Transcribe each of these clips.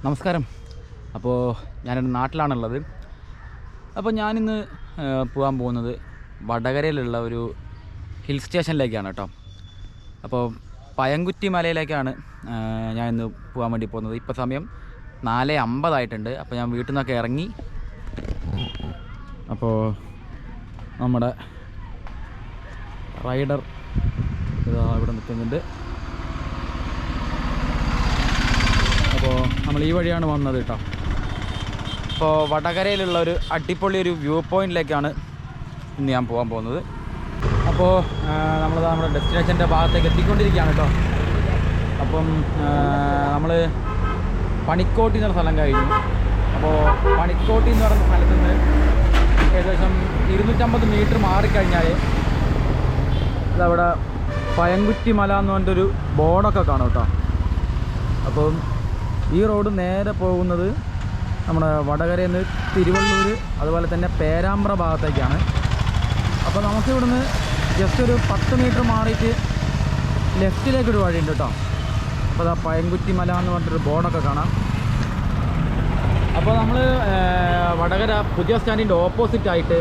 നമസ്കാരം. അപ്പോൾ ഞാനൊരു നാട്ടിലാണുള്ളത്. അപ്പോൾ ഞാനിന്ന് പോകാൻ പോകുന്നത് വടകരയിലുള്ള ഒരു ഹിൽ സ്റ്റേഷനിലേക്കാണ് കേട്ടോ. അപ്പോൾ പയങ്കുറ്റി മലയിലേക്കാണ് ഞാൻ ഇന്ന് പോകാൻ വേണ്ടി പോകുന്നത്. ഇപ്പോൾ സമയം 4:50 അപ്പോൾ ഞാൻ വീട്ടിൽ നിന്നൊക്കെ ഇറങ്ങി. അപ്പോൾ നമ്മുടെ റൈഡർ ഇവിടെ നിൽക്കുന്നുണ്ട്. അപ്പോൾ നമ്മൾ ഈ വഴിയാണ് വന്നത് കേട്ടോ. അപ്പോൾ വടകരയിലുള്ള ഒരു അടിപൊളി ഒരു വ്യൂ പോയിൻറ്റിലേക്കാണ് ഇന്ന് ഞാൻ പോകാൻ പോകുന്നത്. അപ്പോൾ നമ്മുടെ ഡെസ്റ്റിനേഷൻ്റെ ഭാഗത്തേക്ക് എത്തിക്കൊണ്ടിരിക്കുകയാണ് കേട്ടോ. അപ്പം നമ്മൾ പണിക്കോട്ടി എന്നൊരു സ്ഥലം കഴിഞ്ഞു. അപ്പോൾ പണിക്കോട്ടി എന്ന് പറയുന്ന സ്ഥലത്ത് നിന്ന് ഏകദേശം 250 മീറ്റർ മാറിക്കഴിഞ്ഞാൽ ഇതവിടെ പയങ്കുറ്റി മല എന്ന് പറഞ്ഞിട്ടൊരു ബോർഡൊക്കെ കാണും കേട്ടോ. അപ്പം ഈ റോഡ് നേരെ പോകുന്നത് നമ്മുടെ വടകരയിൽ നിന്ന് തിരുവള്ളൂർ അതുപോലെ തന്നെ പേരാമ്പ്ര ഭാഗത്തേക്കാണ്. അപ്പോൾ നമുക്ക് ഇവിടുന്ന് ജസ്റ്റ് ഒരു 10 മീറ്റർ മാറിയിട്ട് ലെഫ്റ്റിലേക്കൊരു വഴിയുണ്ട് കേട്ടോ. അപ്പോൾ അതാ പയങ്കുറ്റി മല എന്ന് പറഞ്ഞിട്ടൊരു ബോർഡൊക്കെ കാണാം. അപ്പോൾ നമ്മൾ വടകര പുതിയ സ്റ്റാൻഡിൻ്റെ ഓപ്പോസിറ്റായിട്ട്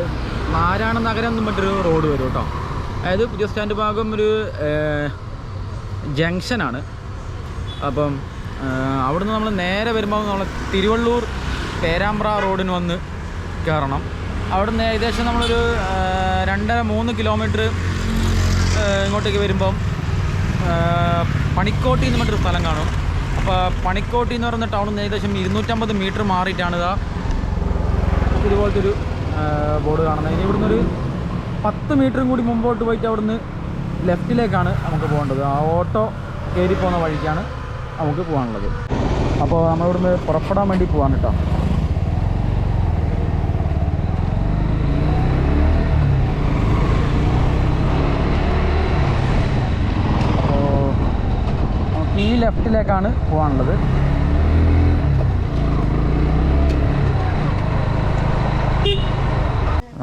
നാരായണ നഗരം എന്ന് പറഞ്ഞിട്ടൊരു റോഡ് വരും കേട്ടോ. അതായത് പുതിയ സ്റ്റാൻഡ് ഭാഗം ഒരു ജംഗ്ഷനാണ്. അപ്പം അവിടുന്ന് നമ്മൾ നേരെ വരുമ്പോൾ നമ്മൾ തിരുവള്ളൂർ പേരാമ്പ്ര റോഡിന് വന്ന് കയറണം. അവിടുന്ന് ഏകദേശം നമ്മളൊരു 2-3 കിലോമീറ്റർ ഇങ്ങോട്ടേക്ക് വരുമ്പം പണിക്കോട്ടി എന്ന് പറഞ്ഞൊരു സ്ഥലം കാണും. അപ്പോൾ പണിക്കോട്ടി എന്ന് പറയുന്ന ടൗണിൽ നിന്ന് ഏകദേശം 250 മീറ്റർ മാറിയിട്ടാണ് ഇതുപോലത്തെ ഒരു ബോർഡ് കാണുന്നത്. ഇനി ഇവിടുന്ന് ഒരു 10 മീറ്ററും കൂടി മുമ്പോട്ട് പോയിട്ട് അവിടുന്ന് ലെഫ്റ്റിലേക്കാണ് നമുക്ക് പോകേണ്ടത്. ആ ഓട്ടോ കയറി പോകുന്ന വഴിക്കാണ് നമുക്ക് പോകാനുള്ളത്. അപ്പോൾ നമ്മളിവിടുന്ന് പുറപ്പെടാൻ വേണ്ടി പോകാൻ കേട്ടോ. അപ്പോൾ നമുക്ക് ഈ ലെഫ്റ്റിലേക്കാണ് പോകാനുള്ളത്.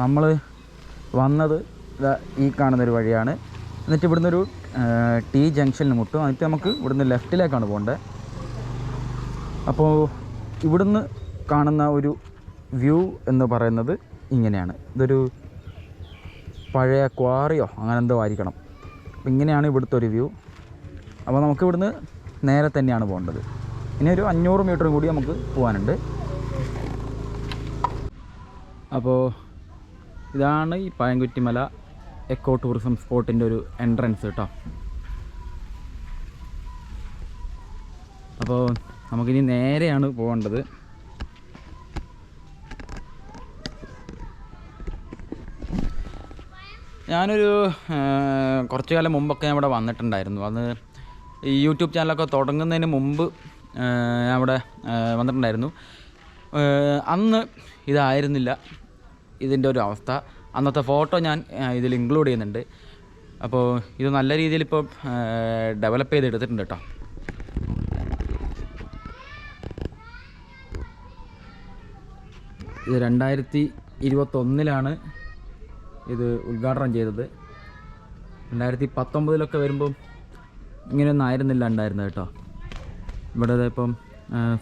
നമ്മൾ വന്നത് ഈ കാണുന്നൊരു വഴിയാണ്. എന്നിട്ട് ഇവിടുന്ന് ഒരു ടി ജംഗ്ഷനിൽ മുട്ടും. എന്നിട്ട് നമുക്ക് ഇവിടുന്ന് ലെഫ്റ്റിലേക്കാണ് പോകേണ്ടത്. അപ്പോൾ ഇവിടുന്ന് കാണുന്ന ഒരു വ്യൂ എന്ന് പറയുന്നത് ഇങ്ങനെയാണ്. ഇതൊരു പഴയ ക്വാറിയോ അങ്ങനെ എന്തോ ആയിരിക്കണം. അപ്പോൾ ഇങ്ങനെയാണ് ഇവിടുത്തെ ഒരു വ്യൂ. അപ്പോൾ നമുക്ക് ഇവിടുന്ന് നേരെ തന്നെയാണ് പോകേണ്ടത്. ഇനി ഒരു 500 മീറ്ററും കൂടി നമുക്ക് പോകാനുണ്ട്. അപ്പോൾ ഇതാണ് ഈ പയങ്കുറ്റി മല എക്കോ ടൂറിസം സ്പോട്ടിൻ്റെ ഒരു എൻട്രൻസ് കേട്ടോ. അപ്പോൾ നമുക്കിനി നേരെയാണ് പോകേണ്ടത്. ഞാനൊരു കുറച്ച് കാലം മുമ്പൊക്കെ ഞാൻ ഇവിടെ വന്നിട്ടുണ്ടായിരുന്നു. അന്ന് ഈ യൂട്യൂബ് ചാനലൊക്കെ തുടങ്ങുന്നതിന് മുമ്പ് ഞാൻ ഇവിടെ വന്നിട്ടുണ്ടായിരുന്നു. അന്ന് ഇതായിരുന്നില്ല ഇതിൻ്റെ ഒരു അവസ്ഥ. അന്നത്തെ ഫോട്ടോ ഞാൻ ഇതിൽ ഇൻക്ലൂഡ് ചെയ്യുന്നുണ്ട്. അപ്പോൾ ഇത് നല്ല രീതിയിൽ ഇപ്പോൾ ഡെവലപ്പ് ചെയ്തെടുത്തിട്ടുണ്ട് കേട്ടോ. ഇത് 2021 ഇത് ഉദ്ഘാടനം ചെയ്തത്. 2019 വരുമ്പം ഇങ്ങനെയൊന്നും ആയിരുന്നില്ല ഉണ്ടായിരുന്നത് കേട്ടോ. ഇവിടെ ഇപ്പം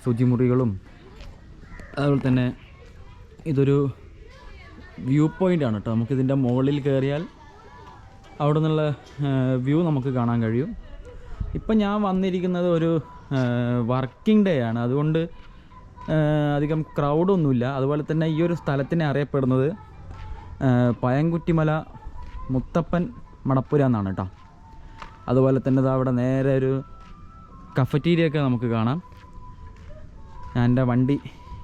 ശുചിമുറികളും അതുപോലെ തന്നെ ഇതൊരു വ്യൂ പോയിൻ്റാണ് കേട്ടോ. നമുക്കിതിൻ്റെ മുകളിൽ കയറിയാൽ അവിടെ നിന്നുള്ള വ്യൂ നമുക്ക് കാണാൻ കഴിയും. ഇപ്പം ഞാൻ വന്നിരിക്കുന്നത് ഒരു വർക്കിംഗ് ഡേ ആണ്. അതുകൊണ്ട് അധികം ക്രൗഡൊന്നുമില്ല. അതുപോലെ തന്നെ ഈ ഒരു സ്ഥലത്തിനെ അറിയപ്പെടുന്നത് പയങ്കുറ്റിമല മുത്തപ്പൻ മടപ്പുര എന്നാണ് കേട്ടോ. അതുപോലെ തന്നെ അവിടെ നേരെ ഒരു കഫറ്റീരിയൊക്കെ നമുക്ക് കാണാം. ഞാൻ എൻ്റെ വണ്ടി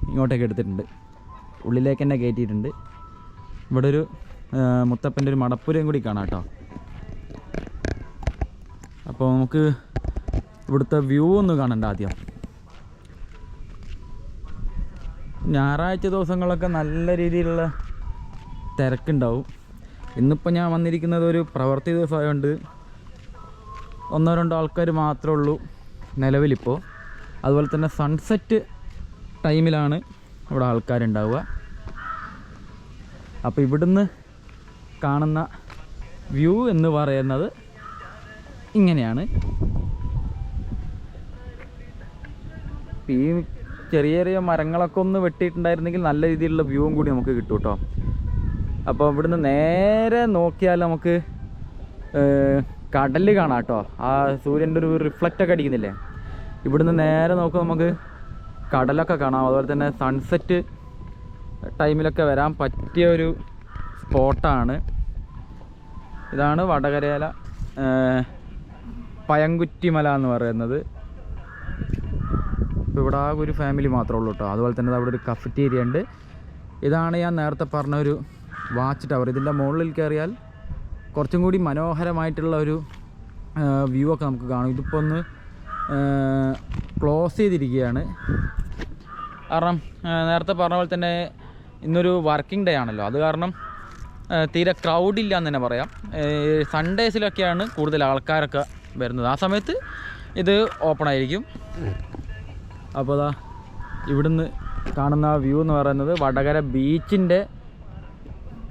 ഇങ്ങോട്ടേക്ക് എടുത്തിട്ടുണ്ട്, ഉള്ളിലേക്ക് തന്നെ കയറ്റിയിട്ടുണ്ട്. ഇവിടെ ഒരു മുത്തപ്പൻ്റെ ഒരു മടപ്പുരയും കൂടി കാണാം കേട്ടോ. അപ്പോൾ നമുക്ക് ഇവിടുത്തെ വ്യൂ ഒന്ന് കാണണ്ട ആദ്യം. ഞായറാഴ്ച ദിവസങ്ങളൊക്കെ നല്ല രീതിയിലുള്ള തിരക്കുണ്ടാവും. ഇന്നിപ്പോൾ ഞാൻ വന്നിരിക്കുന്നത് ഒരു പ്രവൃത്തി ദിവസമായതുകൊണ്ട് 1-2 ആൾക്കാർ മാത്രമേ ഉള്ളൂ നിലവിലിപ്പോൾ. അതുപോലെ തന്നെ സൺസെറ്റ് ടൈമിലാണ് ഇവിടെ ആൾക്കാരുണ്ടാവുക. അപ്പോൾ ഇവിടുന്ന് കാണുന്ന വ്യൂ എന്ന് പറയുന്നത് ഇങ്ങനെയാണ്. ഈ ചെറിയ ചെറിയ മരങ്ങളൊക്കെ ഒന്ന് വെട്ടിയിട്ടുണ്ടായിരുന്നെങ്കിൽ നല്ല രീതിയിലുള്ള വ്യൂവും കൂടി നമുക്ക് കിട്ടും കേട്ടോ. അപ്പോൾ ഇവിടുന്ന് നേരെ നോക്കിയാൽ നമുക്ക് കടൽ കാണാം കേട്ടോ. ആ സൂര്യൻ്റെ ഒരു റിഫ്ലക്റ്റൊക്കെ അടിക്കുന്നില്ലേ, ഇവിടുന്ന് നേരെ നോക്കുമ്പോൾ നമുക്ക് കടലൊക്കെ കാണാം. അതുപോലെ തന്നെ സൺസെറ്റ് ടൈമിലൊക്കെ വരാൻ പറ്റിയ ഒരു സ്പോട്ടാണ്. ഇതാണ് വടകരയില പയങ്കുറ്റിമല എന്ന് പറയുന്നത്. ഇപ്പോൾ ഇവിടെ ആ ഒരു ഫാമിലി മാത്രമേ ഉള്ളൂ കേട്ടോ. അതുപോലെ തന്നെ അവിടെ ഒരു കഫറ്റേരിയ ഉണ്ട്. ഇതാണ് ഞാൻ നേരത്തെ പറഞ്ഞ ഒരു വാച്ച് ടവർ. ഇതിൻ്റെ മുകളിൽ കയറിയാൽ കുറച്ചും കൂടി മനോഹരമായിട്ടുള്ള ഒരു വ്യൂ ഒക്കെ നമുക്ക് കാണും. ഇതിപ്പോൾ ഒന്ന് ക്ലോസ് ചെയ്തിരിക്കുകയാണ്. കാരണം നേരത്തെ പറഞ്ഞ പോലെ തന്നെ ഇന്നൊരു വർക്കിംഗ് ഡേ ആണല്ലോ, അത് കാരണം തീരെ ക്രൗഡില്ല എന്ന് തന്നെ പറയാം. സൺഡേസിലൊക്കെയാണ് കൂടുതൽ ആൾക്കാരൊക്കെ വരുന്നത്. ആ സമയത്ത് ഇത് ഓപ്പൺ ആയിരിക്കും. അപ്പോൾ അതാ ഇവിടുന്ന് കാണുന്ന വ്യൂ എന്ന് പറയുന്നത് വടകര ബീച്ചിൻ്റെ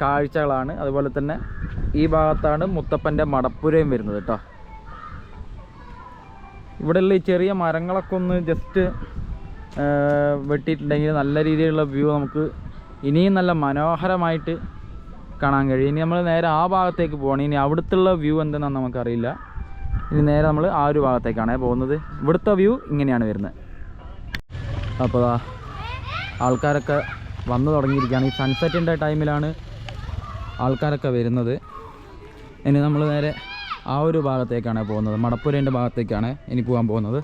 കാഴ്ചകളാണ്. അതുപോലെ തന്നെ ഈ ഭാഗത്താണ് മുത്തപ്പൻ്റെ മടപ്പുരയും വരുന്നത് കേട്ടോ. ഇവിടെയുള്ള ഈ ചെറിയ മരങ്ങളൊക്കെ ഒന്ന് ജസ്റ്റ് വെട്ടിയിട്ടുണ്ടെങ്കിൽ നല്ല രീതിയിലുള്ള വ്യൂ നമുക്ക് ഇനിയും നല്ല മനോഹരമായിട്ട് കാണാൻ കഴിയും. ഇനി നമ്മൾ നേരെ ആ ഭാഗത്തേക്ക് പോകണം. ഇനി അവിടുത്തുള്ള വ്യൂ എന്താണെന്ന് നമുക്കറിയില്ല. ഇനി നേരെ നമ്മൾ ആ ഒരു ഭാഗത്തേക്കാണ് പോകുന്നത്. ഇവിടുത്തെ വ്യൂ ഇങ്ങനെയാണ് വരുന്നത്. അപ്പോൾ ആൾക്കാരൊക്കെ വന്നു തുടങ്ങിയിരിക്കുകയാണ്. ഈ സൺസെറ്റിൻ്റെ ടൈമിലാണ് ആൾക്കാരൊക്കെ വരുന്നത്. ഇനി നമ്മൾ നേരെ ആ ഒരു ഭാഗത്തേക്കാണ് പോകുന്നത്. മടപ്പുരേൻ്റെ ഭാഗത്തേക്കാണ് ഇനി പോകാൻ പോകുന്നത്.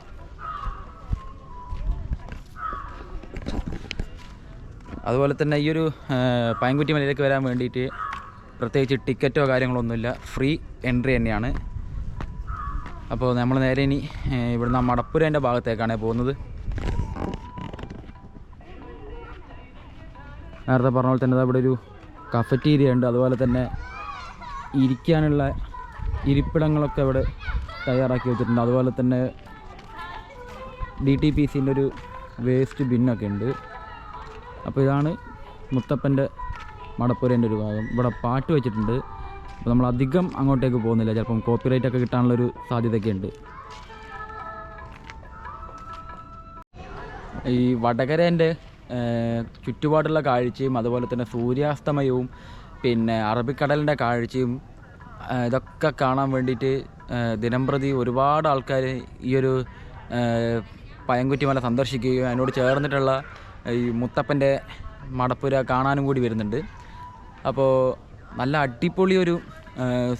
അതുപോലെ തന്നെ ഈ ഒരു പയങ്കുറ്റിമലയിലേക്ക് വരാൻ വേണ്ടിയിട്ട് പ്രത്യേകിച്ച് ടിക്കറ്റോ കാര്യങ്ങളൊന്നുമില്ല, ഫ്രീ എൻട്രി തന്നെയാണ്. അപ്പോൾ നമ്മൾ നേരെ ഇനി ഇവിടുന്ന് മടപ്പുരേൻ്റെ ഭാഗത്തേക്കാണ് പോകുന്നത്. നേരത്തെ പറഞ്ഞ പോലെ തന്നെ അവിടെ ഒരു കഫറ്റീരിയ ഉണ്ട്. അതുപോലെ തന്നെ ഇരിക്കാനുള്ള ഇരിപ്പിടങ്ങളൊക്കെ ഇവിടെ തയ്യാറാക്കി വെച്ചിട്ടുണ്ട്. അതുപോലെ തന്നെ DTPCൻ്റെ ഒരു വേസ്റ്റ് ബിന്നൊക്കെ ഉണ്ട്. അപ്പോൾ ഇതാണ് മുത്തപ്പൻ്റെ മടപ്പുരേൻ്റെ ഒരു ഭാഗം. ഇവിടെ പാട്ട് വെച്ചിട്ടുണ്ട്. അപ്പോൾ നമ്മൾ അധികം അങ്ങോട്ടേക്ക് പോകുന്നില്ല, ചിലപ്പം കോപ്പിറൈറ്റ് ഒക്കെ കിട്ടാനുള്ളൊരു സാധ്യതയൊക്കെ ഉണ്ട്. ഈ വടകരേൻ്റെ ചുറ്റുപാടുള്ള കാഴ്ചയും അതുപോലെ തന്നെ സൂര്യാസ്തമയവും പിന്നെ അറബിക്കടലിൻ്റെ കാഴ്ചയും ഇതൊക്കെ കാണാൻ വേണ്ടിയിട്ട് ദിനംപ്രതി ഒരുപാട് ആൾക്കാർ ഈ ഒരു പയങ്കുറ്റിമല സന്ദർശിക്കുകയും അതിനോട് ചേർന്നിട്ടുള്ള ഈ മുത്തപ്പൻ്റെ മടപ്പുര കാണാനും കൂടി വരുന്നുണ്ട്. അപ്പോൾ നല്ല അടിപൊളി ഒരു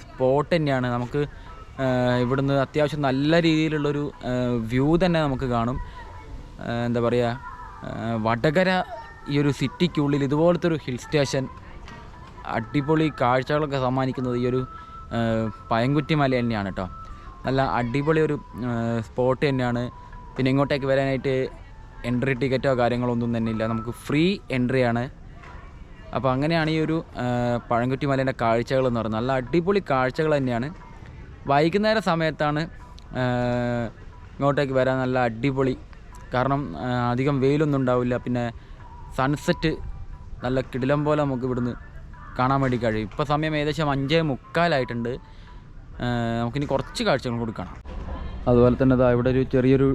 സ്പോട്ട് തന്നെയാണ്. നമുക്ക് ഇവിടുന്ന് അത്യാവശ്യം നല്ല രീതിയിലുള്ളൊരു വ്യൂ തന്നെ നമുക്ക് കാണും. എന്താ പറയുക, വടകര ഈ ഒരു സിറ്റിക്കുള്ളിൽ ഇതുപോലത്തെ ഒരു ഹിൽ സ്റ്റേഷൻ അടിപൊളി കാഴ്ചകളൊക്കെ സമ്മാനിക്കുന്നത് ഈ ഒരു പയങ്കുറ്റിമല തന്നെയാണ് കേട്ടോ. നല്ല അടിപൊളി ഒരു സ്പോട്ട് തന്നെയാണ്. പിന്നെ ഇങ്ങോട്ടേക്ക് വരാനായിട്ട് എൻട്രി ടിക്കറ്റോ കാര്യങ്ങളൊന്നും തന്നെ ഇല്ല, നമുക്ക് ഫ്രീ എൻട്രിയാണ്. അപ്പോൾ അങ്ങനെയാണ് ഈ ഒരു പഴങ്കുറ്റിമലേൻ്റെ കാഴ്ചകൾ എന്ന് പറയുന്നത്. നല്ല അടിപൊളി കാഴ്ചകൾ തന്നെയാണ്. വൈകുന്നേര സമയത്താണ് ഇങ്ങോട്ടേക്ക് വരാൻ നല്ല അടിപൊളി. കാരണം അധികം വെയിലൊന്നും ഉണ്ടാവില്ല. പിന്നെ സൺസെറ്റ് നല്ല കിടിലം പോലെ നമുക്ക് ഇവിടുന്ന് കാണാൻ വേണ്ടി കഴിയും. ഇപ്പോൾ സമയം ഏകദേശം 5:45 നമുക്കിനി കുറച്ച് കാഴ്ചകൾ കൂടി കാണാം. അതുപോലെ തന്നെ ഇവിടെ ഒരു ചെറിയൊരു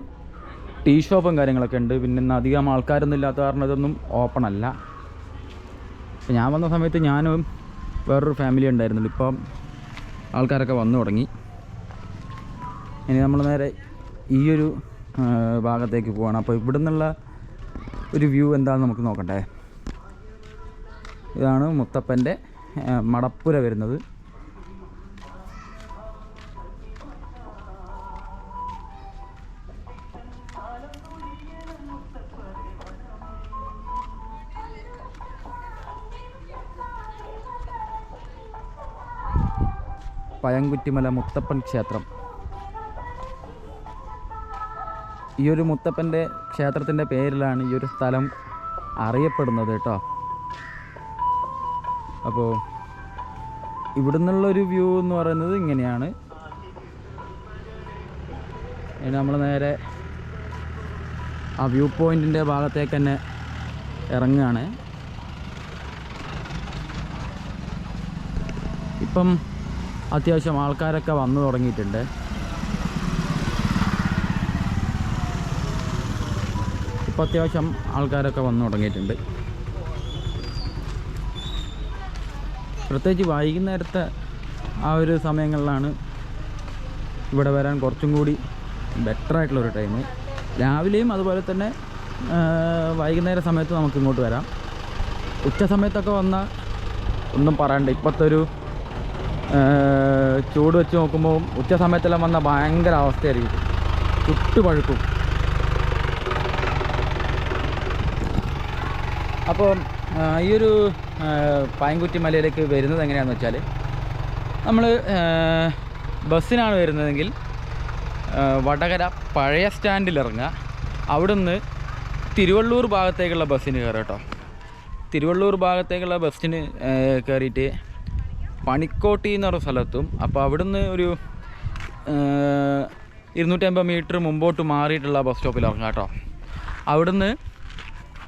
ടീ ഷോപ്പും കാര്യങ്ങളൊക്കെ ഉണ്ട്. പിന്നെ ഇന്ന് അധികം ആൾക്കാരൊന്നും ഇല്ലാത്ത കാരണം ഇതൊന്നും ഓപ്പൺ അല്ല. അപ്പോൾ ഞാൻ വന്ന സമയത്ത് ഞാനും വേറൊരു ഫാമിലി ഉണ്ടായിരുന്നുള്ളൂ. ഇപ്പം ആൾക്കാരൊക്കെ വന്നു തുടങ്ങി. ഇനി നമ്മൾ നേരെ ഈ ഒരു ഭാഗത്തേക്ക് പോവാണ്. അപ്പോൾ ഇവിടെ നിന്നുള്ള ഒരു വ്യൂ എന്താണെന്ന് നമുക്ക് നോക്കണ്ടേ. ഇതാണ് മുത്തപ്പൻ്റെ മടപ്പുര വരുന്നത്. പയങ്കുറ്റിമല മുത്തപ്പൻ ക്ഷേത്രം. ഈ ഒരു മുത്തപ്പൻ്റെ ക്ഷേത്രത്തിൻ്റെ പേരിലാണ് ഈ ഒരു സ്ഥലം അറിയപ്പെടുന്നത് കേട്ടോ. അപ്പോൾ ഇവിടെ നിന്നുള്ളൊരു വ്യൂ എന്ന് പറയുന്നത് ഇങ്ങനെയാണ്. ഇനി നമ്മൾ നേരെ ആ വ്യൂ പോയിൻറ്റിൻ്റെ ഭാഗത്തേക്ക് തന്നെ ഇറങ്ങുകയാണ്. ഇപ്പം അത്യാവശ്യം ആൾക്കാരൊക്കെ വന്നു തുടങ്ങിയിട്ടുണ്ട്. ഇപ്പോൾ അത്യാവശ്യം ആൾക്കാരൊക്കെ വന്നു തുടങ്ങിയിട്ടുണ്ട്. പ്രത്യേകിച്ച് വൈകുന്നേരത്തെ ആ ഒരു സമയങ്ങളിലാണ് ഇവിടെ വരാൻ കുറച്ചും കൂടി ബെറ്ററായിട്ടുള്ളൊരു ടൈം. രാവിലെയും അതുപോലെ തന്നെ വൈകുന്നേര സമയത്ത് നമുക്ക് ഇങ്ങോട്ട് വരാം. ഉച്ച സമയത്തൊക്കെ വന്നാൽ ഒന്നും പറയണ്ട. ഇപ്പോഴത്തെ ഒരു ചൂട് വെച്ച് നോക്കുമ്പോൾ ഉച്ച സമയത്തെല്ലാം വന്നാൽ ഭയങ്കര അവസ്ഥയായിരിക്കും, ചുട്ടുപഴുക്കും. അപ്പോൾ ഈ ഒരു പൈൻകുറ്റി മലയിലേക്ക് വരുന്നത് എങ്ങനെയാണെന്ന് വെച്ചാൽ, നമ്മൾ ബസ്സിനാണ് വരുന്നതെങ്കിൽ വടകര പഴയ സ്റ്റാൻഡിൽ ഇറങ്ങുക. അവിടുന്ന് തിരുവള്ളൂർ ഭാഗത്തേക്കുള്ള ബസ്സിന് കയറുക കേട്ടോ. തിരുവള്ളൂർ ഭാഗത്തേക്കുള്ള ബസ്സിന് കയറിയിട്ട് പണിക്കോട്ടി എന്ന് പറഞ്ഞ സ്ഥലത്തും. അപ്പോൾ അവിടുന്ന് ഒരു 250 മീറ്റർ മുമ്പോട്ട് മാറിയിട്ടുള്ള ബസ് സ്റ്റോപ്പിൽ ഇറങ്ങുക കേട്ടോ. അവിടുന്ന്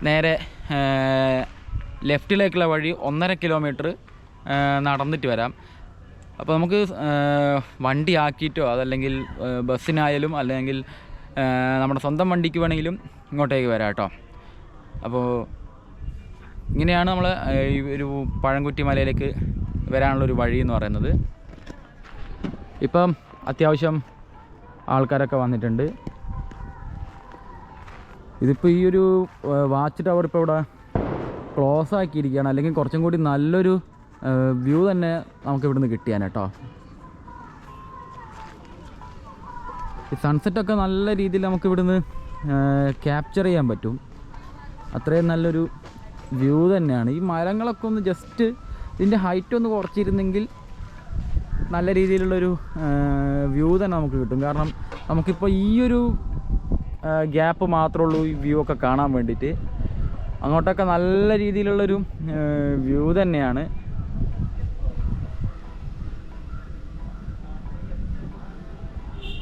നേരെ ലെഫ്റ്റിലേക്കുള്ള വഴി 1.5 കിലോമീറ്റർ നടന്നിട്ട് വരാം. അപ്പോൾ നമുക്ക് വണ്ടി ആക്കിയിട്ടോ അതല്ലെങ്കിൽ ബസ്സിനായാലും അല്ലെങ്കിൽ നമ്മുടെ സ്വന്തം വണ്ടിക്ക് വേണമെങ്കിലും ഇങ്ങോട്ടേക്ക് വരാം കേട്ടോ. അപ്പോൾ ഇങ്ങനെയാണ് നമ്മൾ ഈ ഒരു പഴംകുറ്റി മലയിലേക്ക് വരാനുള്ളൊരു വഴി എന്ന് പറയുന്നത്. ഇപ്പം അത്യാവശ്യം ആൾക്കാരൊക്കെ വന്നിട്ടുണ്ട്. ഇതിപ്പോൾ ഈ ഒരു വാച്ച് ടവർ ഇപ്പോൾ ഇവിടെ ക്ലോസ് ആക്കിയിരിക്കുകയാണ്. അല്ലെങ്കിൽ കുറച്ചും കൂടി നല്ലൊരു വ്യൂ തന്നെ നമുക്ക് ഇവിടുന്ന് കിട്ടിയാണ് കേട്ടോ. ഈ സൺസെറ്റൊക്കെ നല്ല രീതിയിൽ നമുക്ക് ഇവിടുന്ന് ക്യാപ്ചർ ചെയ്യാൻ പറ്റും. അത്രയും നല്ലൊരു വ്യൂ തന്നെയാണ്. ഈ മരങ്ങളൊക്കെ ഒന്ന് ജസ്റ്റ് ഇതിൻ്റെ ഹൈറ്റ് ഒന്ന് കുറച്ചിരുന്നെങ്കിൽ നല്ല രീതിയിലുള്ളൊരു വ്യൂ തന്നെ നമുക്ക് കിട്ടും. കാരണം നമുക്കിപ്പോൾ ഈ ഒരു ഗ്യാപ്പ് മാത്രമേ ഉള്ളൂ ഈ വ്യൂ ഒക്കെ കാണാൻ വേണ്ടിയിട്ട്. അങ്ങോട്ടൊക്കെ നല്ല രീതിയിലുള്ളൊരു വ്യൂ തന്നെയാണ്.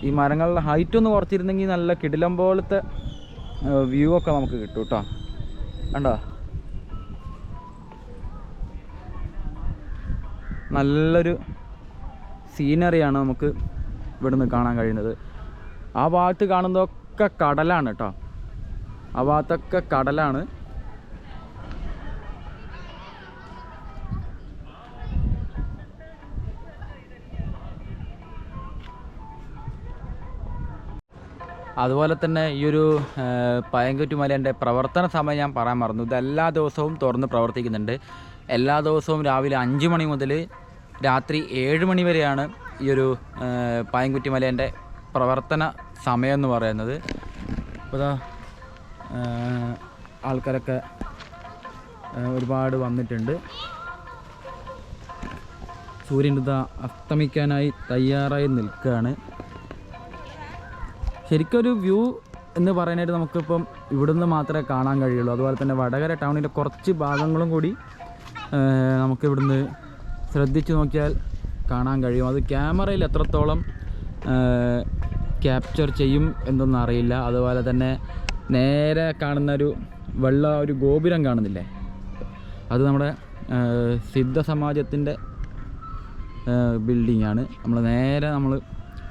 ഈ മരങ്ങളുടെ ഹൈറ്റ് ഒന്ന് കുറച്ചിരുന്നെങ്കിൽ നല്ല കിടിലം പോലത്തെ വ്യൂ ഒക്കെ നമുക്ക് കിട്ടും കേട്ടോ. കണ്ടോ, നല്ലൊരു സീനറിയാണ് നമുക്ക് ഇവിടുന്ന് കാണാൻ കഴിയുന്നത്. ആ ഭാഗത്ത് കാണുന്നതൊക്കെ കടലാണ് കേട്ടോ. ആ ഭാഗത്തൊക്കെ കടലാണ്. അതുപോലെ തന്നെ ഈ ഒരു പഴംകുറ്റി മലേൻ്റെ പ്രവർത്തന സമയം ഞാൻ പറയാൻ മറന്നു. ഇത് എല്ലാ ദിവസവും തുറന്ന് പ്രവർത്തിക്കുന്നുണ്ട്. എല്ലാ ദിവസവും രാവിലെ 5 മണി മുതൽ രാത്രി 7 മണി വരെയാണ് ഈ ഒരു പഴംകുറ്റി മലേൻ്റെ പ്രവർത്തന സമയം എന്ന് പറയുന്നത്. അപ്പോൾ ആൾക്കാരൊക്കെ ഒരുപാട് വന്നിട്ടുണ്ട്. സൂര്യൻ ഇതാ അസ്തമിക്കാനായി തയ്യാറായി നിൽക്കുകയാണ്. ശരിക്കൊരു വ്യൂ എന്ന് പറയാനായിട്ട് നമുക്കിപ്പം ഇവിടുന്ന് മാത്രമേ കാണാൻ കഴിയുള്ളൂ. അതുപോലെ തന്നെ വടകര ടൗണിൻ്റെ കുറച്ച് ഭാഗങ്ങളും കൂടി നമുക്കിവിടുന്ന് ശ്രദ്ധിച്ച് നോക്കിയാൽ കാണാൻ കഴിയും. അത് ക്യാമറയിൽ എത്രത്തോളം ക്യാപ്ചർ ചെയ്യും എന്നൊന്നും അറിയില്ല. അതുപോലെ തന്നെ നേരെ കാണുന്ന ഒരു ഗോപുരം കാണുന്നില്ലേ, അത് നമ്മുടെ സിദ്ധ സമാജത്തിൻ്റെ ബിൽഡിങ്ങാണ്. നമ്മൾ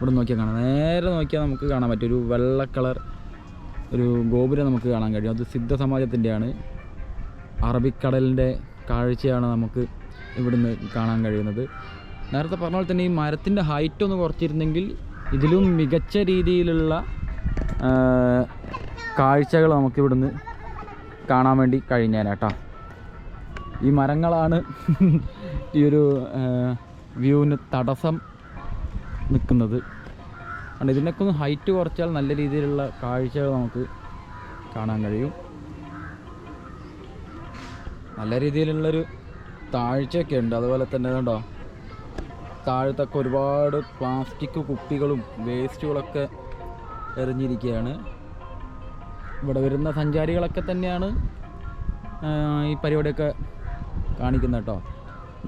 ഇവിടെ നോക്കിയാൽ കാണാം. നേരെ നോക്കിയാൽ നമുക്ക് കാണാൻ പറ്റും ഒരു വെള്ള കളർ ഒരു ഗോപുരം നമുക്ക് കാണാൻ കഴിയും. അത് സിദ്ധ സമാജത്തിൻ്റെയാണ്. അറബിക്കടലിൻ്റെ കാഴ്ചയാണ് നമുക്ക് ഇവിടുന്ന് കാണാൻ കഴിയുന്നത്. നേരത്തെ പറഞ്ഞ പോലെ തന്നെ ഈ മരത്തിൻ്റെ ഹൈറ്റ് ഒന്ന് കുറച്ചിരുന്നെങ്കിൽ ഇതിലും മികച്ച രീതിയിലുള്ള കാഴ്ചകൾ നമുക്കിവിടുന്ന് കാണാൻ വേണ്ടി കഴിഞ്ഞേനേട്ടാ. ഈ മരങ്ങളാണ് ഈ ഒരു വ്യൂവിന് തടസ്സം നിൽക്കുന്നത്. അതുകൊണ്ട് ഇതിനൊക്കെ ഒന്ന് ഹൈറ്റ് കുറച്ചാൽ നല്ല രീതിയിലുള്ള കാഴ്ചകൾ നമുക്ക് കാണാൻ കഴിയും. നല്ല രീതിയിലുള്ളൊരു താഴ്ചയൊക്കെ ഉണ്ട്. അതുപോലെ തന്നെ കണ്ടോ, താഴത്തൊക്കെ ഒരുപാട് പ്ലാസ്റ്റിക് കുപ്പികളും വേസ്റ്റുകളൊക്കെ എറിഞ്ഞിരിക്കുകയാണ്. ഇവിടെ വരുന്ന സഞ്ചാരികളൊക്കെ തന്നെയാണ് ഈ പരിപാടിയൊക്കെ കാണിക്കുന്നത് കേട്ടോ.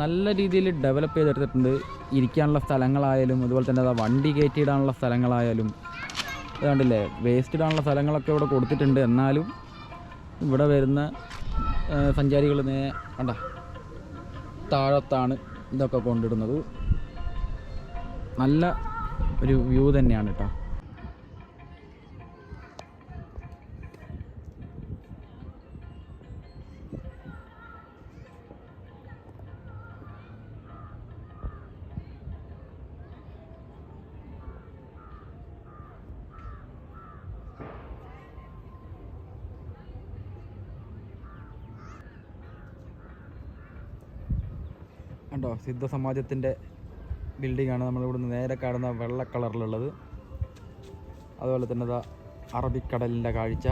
നല്ല രീതിയിൽ ഡെവലപ്പ് ചെയ്തെടുത്തിട്ടുണ്ട്. ഇരിക്കാനുള്ള സ്ഥലങ്ങളായാലും അതുപോലെ തന്നെ വണ്ടി കയറ്റിയിടാനുള്ള സ്ഥലങ്ങളായാലും ഇതാണ്ടില്ലേ, വേസ്റ്റ് ഇടാനുള്ള സ്ഥലങ്ങളൊക്കെ ഇവിടെ കൊടുത്തിട്ടുണ്ട്. എന്നാലും ഇവിടെ വരുന്ന സഞ്ചാരികൾ കണ്ട താഴത്താണ് ഇതൊക്കെ കൊണ്ടിടുന്നത്. നല്ല ഒരു വ്യൂ തന്നെയാണ് കേട്ടോ. കണ്ടോ, സിദ്ധ സമാജത്തിൻ്റെ ബിൽഡിങ്ങാണ് നമ്മളിവിടുന്ന് നേരെ കാണുന്ന വെള്ള കളറിലുള്ളത്. അതുപോലെ തന്നെ ഇതാ അറബിക്കടലിൻ്റെ കാഴ്ച.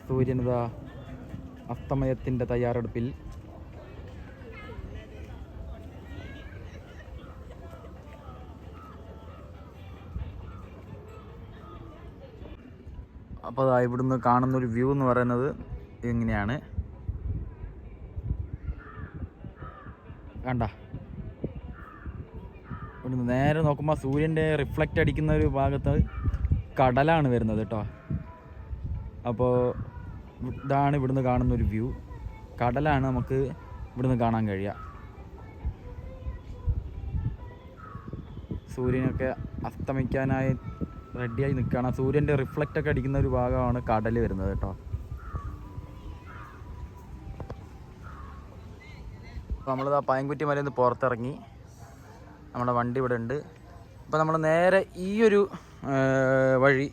സൂര്യനിതാ അസ്തമയത്തിൻ്റെ തയ്യാറെടുപ്പിൽ. അപ്പോൾ അതാ ഇവിടുന്ന് കാണുന്നൊരു വ്യൂ എന്ന് പറയുന്നത് ഇങ്ങനെയാണ്. കണ്ട, ഇവിടുന്ന് നേരെ നോക്കുമ്പോൾ സൂര്യൻ്റെ റിഫ്ലക്റ്റ് അടിക്കുന്ന ഒരു ഭാഗത്ത് കടലാണ് വരുന്നത് കേട്ടോ. അപ്പോൾ ഇതാണ് ഇവിടുന്ന് കാണുന്നൊരു വ്യൂ. കടലാണ് നമുക്ക് ഇവിടുന്ന് കാണാൻ കഴിയുക. സൂര്യനൊക്കെ അസ്തമിക്കാനായി റെഡിയായി നിൽക്കുകയാണ്. സൂര്യൻ്റെ റിഫ്ലക്റ്റ് ഒക്കെ അടിക്കുന്ന ഒരു ഭാഗമാണ് കടൽ വരുന്നത് കേട്ടോ. അപ്പോൾ നമ്മളിതാ പയൻകുറ്റി മലയിൽ നിന്ന് പുറത്തിറങ്ങി. നമ്മുടെ വണ്ടി ഇവിടെ ഉണ്ട്. അപ്പോൾ നമ്മൾ നേരെ ഈ ഒരു വഴി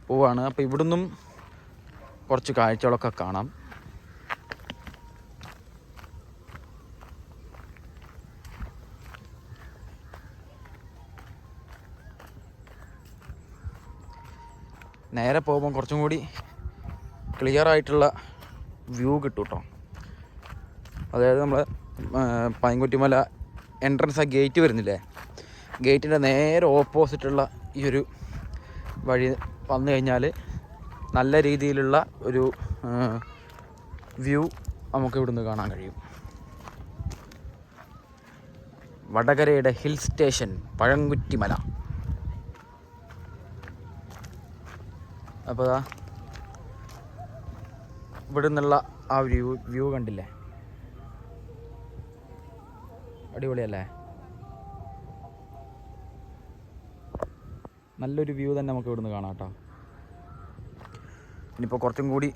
പോവാണ്. അപ്പോൾ ഇവിടുന്നും കുറച്ച് കാഴ്ചകളൊക്കെ കാണാം. നേരെ പോകുമ്പോൾ കുറച്ചും കൂടി ക്ലിയർ ആയിട്ടുള്ള വ്യൂ കിട്ടും കേട്ടോ. അതായത് നമ്മൾ പൈൻകുറ്റിമല എൻട്രൻസ് ആ ഗേറ്റ് വരുന്നില്ലേ, ഗേറ്റിൻ്റെ നേരെ ഓപ്പോസിറ്റുള്ള ഈ ഒരു വഴി വന്നു കഴിഞ്ഞാൽ നല്ല രീതിയിലുള്ള ഒരു വ്യൂ നമുക്ക് ഇവിടുന്ന് കാണാൻ കഴിയും. വടകരയുടെ ഹിൽ സ്റ്റേഷൻ പഴംകുറ്റിമല. അപ്പോൾ ഇവിടെ നിന്നുള്ള ആ വ്യൂ കണ്ടില്ലേ, അടിപൊളിയല്ലേ? നല്ലൊരു വ്യൂ തന്നെ നമുക്ക് ഇവിടുന്ന് കാണാം കേട്ടോ. ഇനിയിപ്പോൾ കുറച്ചും കൂടി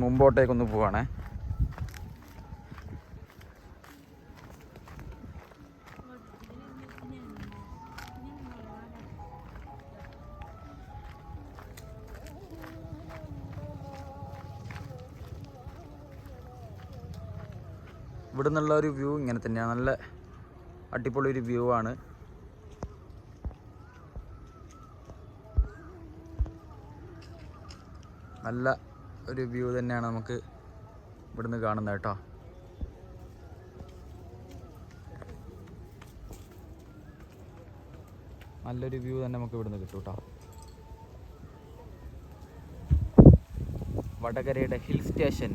മുമ്പോട്ടേക്കൊന്ന് പോവാണേ. ഇവിടെ നിന്നുള്ള ഒരു വ്യൂ ഇങ്ങനെ തന്നെയാണ്. നല്ല അടിപൊളി ഒരു വ്യൂ ആണ്. നല്ല ഒരു വ്യൂ തന്നെയാണ് നമുക്ക് ഇവിടുന്ന് കാണുന്നത് കേട്ടോ. നല്ലൊരു വ്യൂ തന്നെ നമുക്ക് ഇവിടുന്ന് കിട്ടും കേട്ടോ. വടകരയുടെ ഹിൽ സ്റ്റേഷൻ.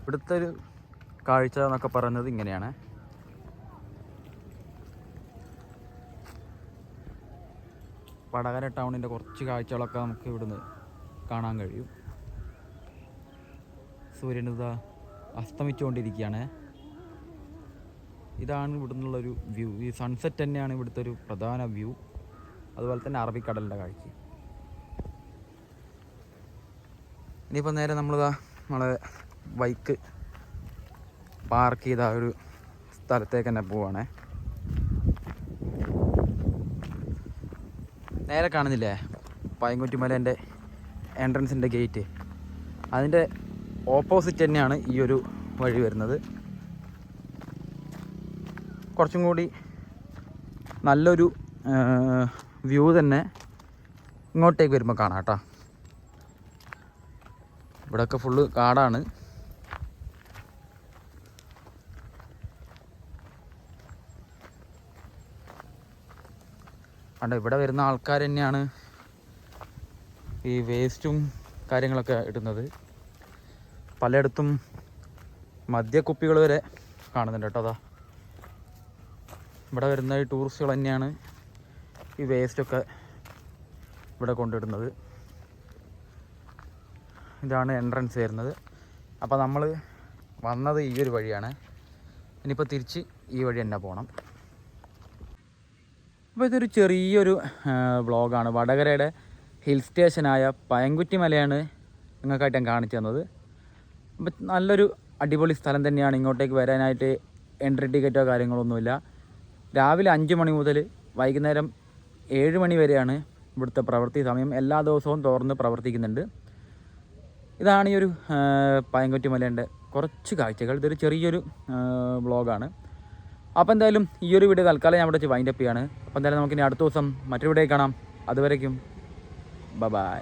ഇവിടുത്തെ ഒരു കാഴ്ച എന്നൊക്കെ പറയുന്നത് ഇങ്ങനെയാണ്. വടകര ടൗണിൻ്റെ കുറച്ച് കാഴ്ചകളൊക്കെ നമുക്ക് ഇവിടുന്ന് കാണാൻ കഴിയും. സൂര്യനിതാ അസ്തമിച്ചുകൊണ്ടിരിക്കുകയാണ്. ഇതാണ് ഇവിടുന്നുള്ളൊരു വ്യൂ. ഈ സൺസെറ്റ് തന്നെയാണ് ഇവിടുത്തെ ഒരു പ്രധാന വ്യൂ. അതുപോലെ തന്നെ അറബിക്കടലിൻ്റെ കാഴ്ച. ഇനിയിപ്പോൾ നേരെ നമ്മളെ ബൈക്ക് പാർക്ക് ചെയ്ത ഒരു സ്ഥലത്തേക്ക് തന്നെ പോവാണേ. നേരെ കാണുന്നില്ലേ പൈൻകുറ്റിമലേൻ്റെ എൻട്രൻസിൻ്റെ ഗേറ്റ്, അതിൻ്റെ ഓപ്പോസിറ്റ് തന്നെയാണ് ഈ ഒരു വഴി വരുന്നത്. കുറച്ചും കൂടി നല്ലൊരു വ്യൂ തന്നെ ഇങ്ങോട്ടേക്ക് വരുമ്പോൾ കാണാം കേട്ടോ. ഇവിടെയൊക്കെ ഫുള്ള് കാടാണ്. കണ്ടോ, ഇവിടെ വരുന്ന ആൾക്കാർ തന്നെയാണ് ഈ വേസ്റ്റും കാര്യങ്ങളൊക്കെ ഇടുന്നത്. പലയിടത്തും മദ്യക്കുപ്പികൾ വരെ കാണുന്നുണ്ട് കേട്ടോ. അതാ ഇവിടെ വരുന്ന ഈ ടൂറിസ്റ്റുകൾ തന്നെയാണ് ഈ വേസ്റ്റൊക്കെ ഇവിടെ കൊണ്ടിടുന്നത്. ഇതാണ് എൻട്രൻസ് വരുന്നത്. അപ്പോൾ നമ്മൾ വന്നത് ഈ ഒരു വഴിയാണ്. ഇനിയിപ്പോൾ തിരിച്ച് ഈ വഴി തന്നെ പോകണം. അപ്പോൾ ഇതൊരു ചെറിയൊരു വ്ളോഗാണ്. വടകരയുടെ ഹിൽ സ്റ്റേഷനായ പയൻകുറ്റിമലയാണ് നിങ്ങൾക്കായിട്ട് ഞാൻ കാണിച്ചു തന്നത്. അപ്പം നല്ലൊരു അടിപൊളി സ്ഥലം തന്നെയാണ്. ഇങ്ങോട്ടേക്ക് വരാനായിട്ട് എൻട്രി ടിക്കറ്റോ കാര്യങ്ങളൊന്നുമില്ല. രാവിലെ 5 മണി മുതൽ വൈകുന്നേരം 7 മണി വരെയാണ് ഇവിടുത്തെ പ്രവൃത്തി സമയം. എല്ലാ ദിവസവും തുറന്ന് പ്രവർത്തിക്കുന്നുണ്ട്. ഇതാണ് ഈ ഒരു പയങ്കുറ്റി മലേൻ്റെ കുറച്ച് കാഴ്ചകൾ. ഇതൊരു ചെറിയൊരു വ്ളോഗാണ്. അപ്പോൾ എന്തായാലും ഈ ഒരു വീഡിയോ തൽക്കാലം ഞാൻ ഇവിടെ വെച്ച് വൈൻഡപ്പ് ചെയ്യാണ്. അപ്പോൾ എന്തായാലും നമുക്കിനി അടുത്ത ദിവസം മറ്റൊരു വീഡിയോ കാണാം. അതുവരേക്കും ബൈ.